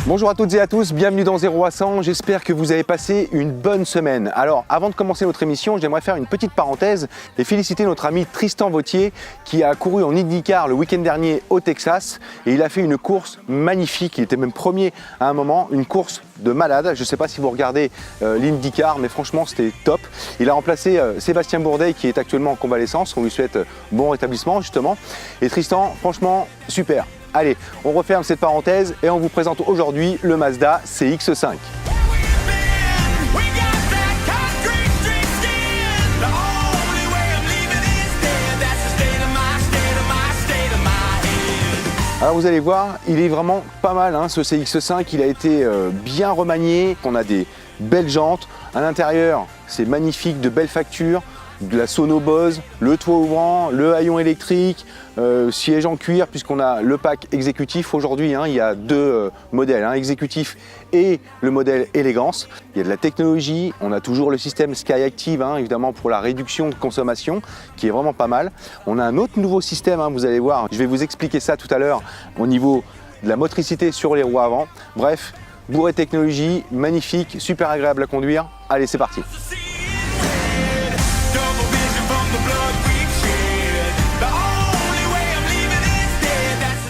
Bonjour à toutes et à tous, bienvenue dans 0 à 100, j'espère que vous avez passé une bonne semaine. Alors avant de commencer notre émission, j'aimerais faire une petite parenthèse et féliciter notre ami Tristan Vautier qui a couru en IndyCar le week-end dernier au Texas et il a fait une course magnifique, il était même premier à un moment, une course de malade. Je ne sais pas si vous regardez l'IndyCar, mais franchement c'était top. Il a remplacé Sébastien Bourdais qui est actuellement en convalescence, on lui souhaite bon rétablissement justement. Et Tristan, franchement super. Allez, on referme cette parenthèse et on vous présente aujourd'hui le Mazda CX-5. Alors vous allez voir, il est vraiment pas mal hein, ce CX-5, il a été bien remanié, on a des belles jantes, à l'intérieur c'est magnifique, de belles factures, de la sono Bose, le toit ouvrant, le haillon électrique, siège en cuir puisqu'on a le pack exécutif aujourd'hui, hein, il y a deux modèles, hein, exécutif et le modèle élégance. Il y a de la technologie, on a toujours le système SkyActiv hein, évidemment pour la réduction de consommation qui est vraiment pas mal. On a un autre nouveau système, hein, vous allez voir, je vais vous expliquer ça tout à l'heure au niveau de la motricité sur les roues avant. Bref, bourré de technologie, magnifique, super agréable à conduire. Allez, c'est parti.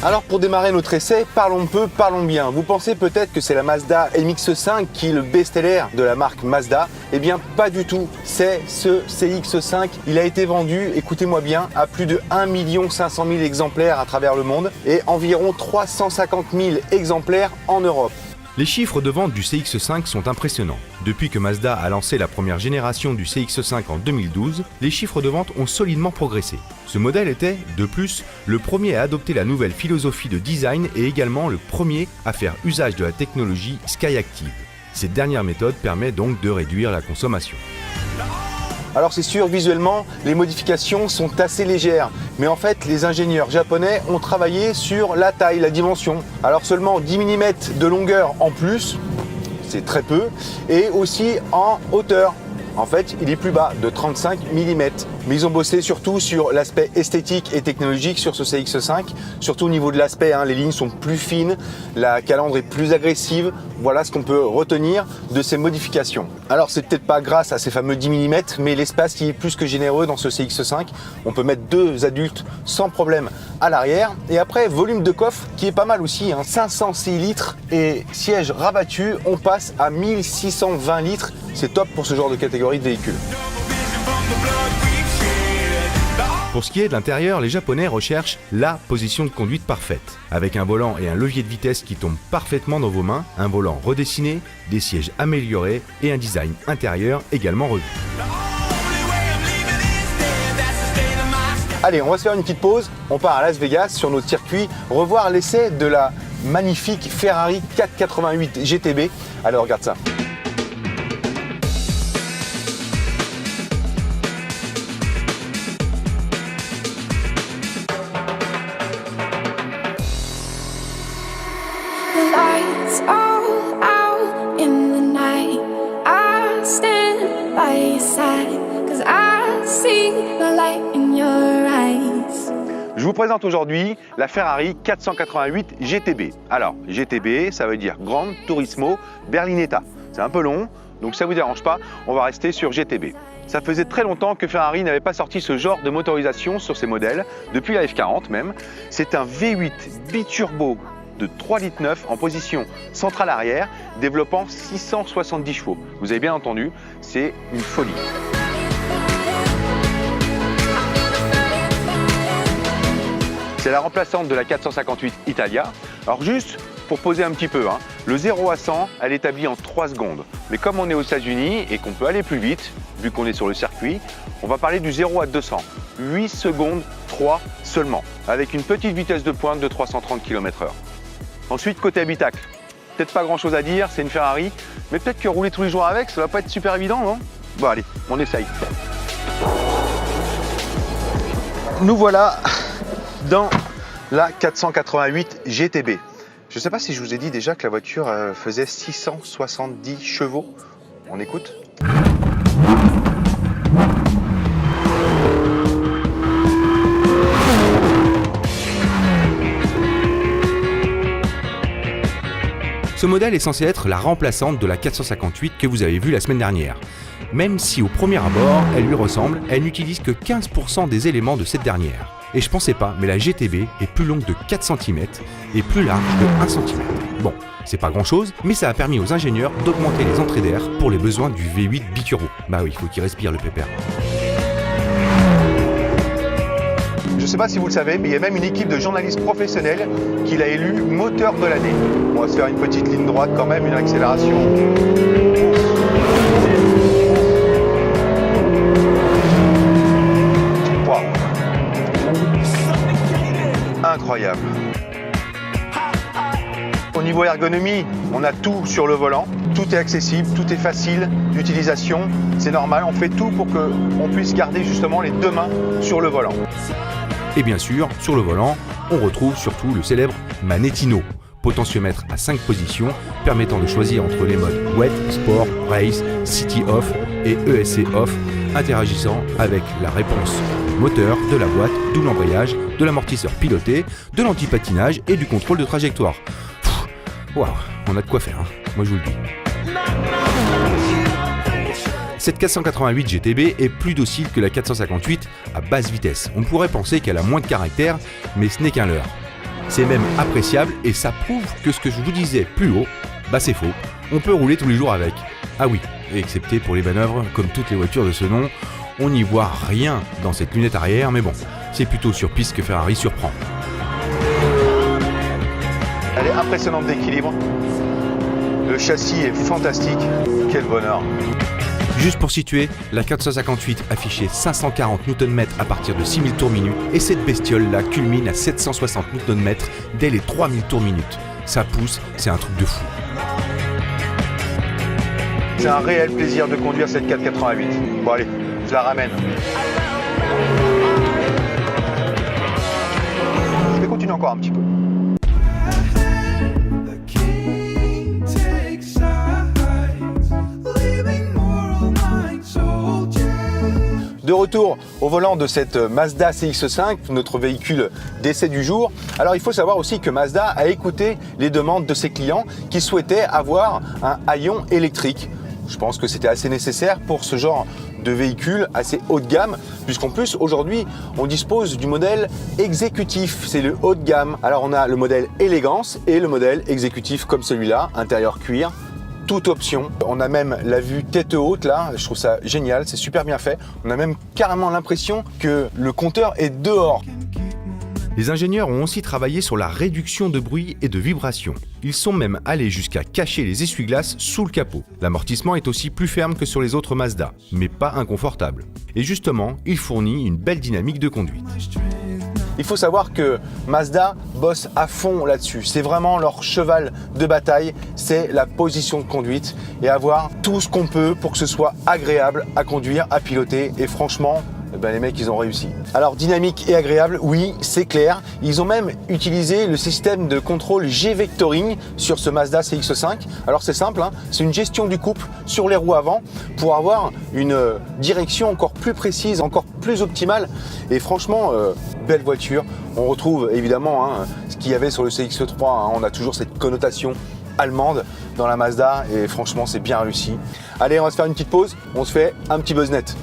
Alors pour démarrer notre essai, parlons peu, parlons bien. Vous pensez peut-être que c'est la Mazda MX-5 qui est le best-seller de la marque Mazda. Eh bien pas du tout, c'est ce CX-5. Il a été vendu, écoutez-moi bien, à plus de 1 500 000 exemplaires à travers le monde et environ 350 000 exemplaires en Europe. Les chiffres de vente du CX-5 sont impressionnants. Depuis que Mazda a lancé la première génération du CX-5 en 2012, les chiffres de vente ont solidement progressé. Ce modèle était, de plus, le premier à adopter la nouvelle philosophie de design et également le premier à faire usage de la technologie SkyActiv. Cette dernière méthode permet donc de réduire la consommation. Alors c'est sûr, visuellement, les modifications sont assez légères. Mais en fait, les ingénieurs japonais ont travaillé sur la taille, la dimension. Alors seulement 10 mm de longueur en plus, c'est très peu. Et aussi en hauteur. En fait, il est plus bas, de 35 mm. Mais ils ont bossé surtout sur l'aspect esthétique et technologique sur ce CX-5. Surtout au niveau de l'aspect, hein, les lignes sont plus fines, la calandre est plus agressive. Voilà ce qu'on peut retenir de ces modifications. Alors c'est peut-être pas grâce à ces fameux 10 mm, mais l'espace qui est plus que généreux dans ce CX-5. On peut mettre deux adultes sans problème à l'arrière. Et après, volume de coffre qui est pas mal aussi, hein, 506 litres et siège rabattu, on passe à 1620 litres. C'est top pour ce genre de catégorie de véhicule. Pour ce qui est de l'intérieur, les Japonais recherchent la position de conduite parfaite, avec un volant et un levier de vitesse qui tombent parfaitement dans vos mains, un volant redessiné, des sièges améliorés et un design intérieur également revu. Allez, on va se faire une petite pause, on part à Las Vegas sur notre circuit, revoir l'essai de la magnifique Ferrari 488 GTB. Allez, on regarde ça. Je vous présente aujourd'hui la Ferrari 488 GTB. Alors, GTB, ça veut dire Gran Turismo Berlinetta. C'est un peu long, donc ça ne vous dérange pas, on va rester sur GTB. Ça faisait très longtemps que Ferrari n'avait pas sorti ce genre de motorisation sur ses modèles, depuis la F40 même. C'est un V8 biturbo de 3,9 litres en position centrale arrière, développant 670 chevaux. Vous avez bien entendu, c'est une folie. C'est la remplaçante de la 458 Italia. Alors juste pour poser un petit peu, hein, le 0 à 100, elle est établie en 3 secondes. Mais comme on est aux États-Unis et qu'on peut aller plus vite, vu qu'on est sur le circuit, on va parler du 0 à 200. 8 secondes 3 seulement, avec une petite vitesse de pointe de 330 km/h. Ensuite, côté habitacle, peut-être pas grand-chose à dire, c'est une Ferrari, mais peut-être que rouler tous les jours avec, ça va pas être super évident, non? Bon allez, on essaye. Nous voilà dans la 488 GTB. Je ne sais pas si je vous ai dit déjà que la voiture faisait 670 chevaux. On écoute ? Ce modèle est censé être la remplaçante de la 458 que vous avez vue la semaine dernière. Même si au premier abord, elle lui ressemble, elle n'utilise que 15% des éléments de cette dernière. Et je pensais pas, mais la GTB est plus longue de 4 cm et plus large de 1 cm. Bon, c'est pas grand chose, mais ça a permis aux ingénieurs d'augmenter les entrées d'air pour les besoins du V8 biturbo. Bah oui, il faut qu'il respire le pépère. Je ne sais pas si vous le savez, mais il y a même une équipe de journalistes professionnels qui l'a élu moteur de l'année. On va se faire une petite ligne droite quand même, une accélération. Waouh! Incroyable. Au niveau ergonomie, on a tout sur le volant. Tout est accessible, tout est facile d'utilisation. C'est normal, on fait tout pour qu'on puisse garder justement les deux mains sur le volant. Et bien sûr, sur le volant, on retrouve surtout le célèbre magnétino, potentiomètre à 5 positions permettant de choisir entre les modes Wet, Sport, Race, City Off et ESC Off, interagissant avec la réponse moteur de la boîte, d'où l'embrayage, de l'amortisseur piloté, de l'anti-patinage et du contrôle de trajectoire. Waouh, on a de quoi faire, hein. Moi je vous le dis. Cette 488 GTB est plus docile que la 458 à basse vitesse. On pourrait penser qu'elle a moins de caractère, mais ce n'est qu'un leurre. C'est même appréciable et ça prouve que ce que je vous disais plus haut, bah c'est faux. On peut rouler tous les jours avec. Ah oui, excepté pour les manœuvres, comme toutes les voitures de ce nom, on n'y voit rien dans cette lunette arrière, mais bon, c'est plutôt sur piste que Ferrari surprend. Elle est impressionnante d'équilibre. Le châssis est fantastique. Quel bonheur. Juste pour situer, la 458 affichait 540 Nm à partir de 6000 tours minute et cette bestiole-là culmine à 760 Nm dès les 3000 tours minute. Ça pousse, c'est un truc de fou. C'est un réel plaisir de conduire cette 488. Bon allez, je la ramène. Je vais continuer encore un petit peu. De retour au volant de cette Mazda CX-5, notre véhicule d'essai du jour. Alors il faut savoir aussi que Mazda a écouté les demandes de ses clients qui souhaitaient avoir un haillon électrique. Je pense que c'était assez nécessaire pour ce genre de véhicule assez haut de gamme, puisqu'en plus aujourd'hui on dispose du modèle exécutif, c'est le haut de gamme. Alors on a le modèle élégance et le modèle exécutif comme celui-là, intérieur cuir. Toute option. On a même la vue tête haute là, je trouve ça génial, c'est super bien fait. On a même carrément l'impression que le compteur est dehors. Les ingénieurs ont aussi travaillé sur la réduction de bruit et de vibration. Ils sont même allés jusqu'à cacher les essuie-glaces sous le capot. L'amortissement est aussi plus ferme que sur les autres Mazda, mais pas inconfortable. Et justement, il fournit une belle dynamique de conduite. Il faut savoir que Mazda bosse à fond là-dessus. C'est vraiment leur cheval de bataille, c'est la position de conduite et avoir tout ce qu'on peut pour que ce soit agréable à conduire, à piloter. Et franchement, les mecs, ils ont réussi. Alors, dynamique et agréable, oui, c'est clair. Ils ont même utilisé le système de contrôle G-Vectoring sur ce Mazda CX-5. Alors, c'est simple, hein, c'est une gestion du couple sur les roues avant pour avoir une direction encore plus précise, encore plus optimale. Et franchement, belle voiture. On retrouve évidemment ce qu'il y avait sur le CX-3. On a toujours cette connotation allemande dans la Mazda et franchement, c'est bien réussi. Allez, on va se faire une petite pause. On se fait un petit buzz net.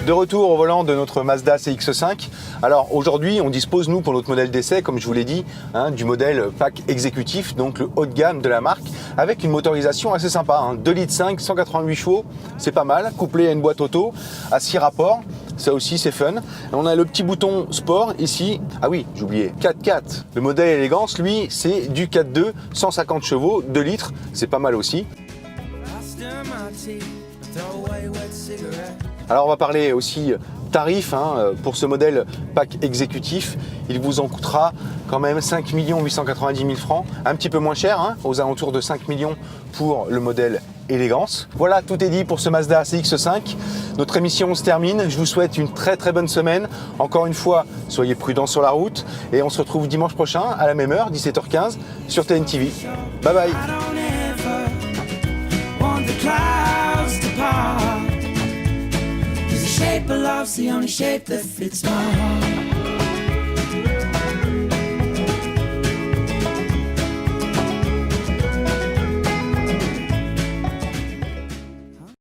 De retour au volant de notre Mazda CX-5. Alors aujourd'hui, on dispose, nous, pour notre modèle d'essai, comme je vous l'ai dit, du modèle pack exécutif, donc le haut de gamme de la marque, avec une motorisation assez sympa. 2,5 litres, 188 chevaux, c'est pas mal, couplé à une boîte auto à 6 rapports. Ça aussi, c'est fun. On a le petit bouton sport ici. Ah oui, j'ai oublié, 4x4. Le modèle élégance, lui, c'est du 4.2, 150 chevaux, 2 litres, c'est pas mal aussi. Alors on va parler aussi tarif pour ce modèle pack exécutif. Il vous en coûtera quand même 5 890 000 francs, un petit peu moins cher, aux alentours de 5 millions pour le modèle élégance. Voilà, tout est dit pour ce Mazda CX-5. Notre émission se termine. Je vous souhaite une très très bonne semaine. Encore une fois, soyez prudents sur la route et on se retrouve dimanche prochain à la même heure, 17h15 sur TNTV. Bye bye. Shape of love's the only shape that fits my heart.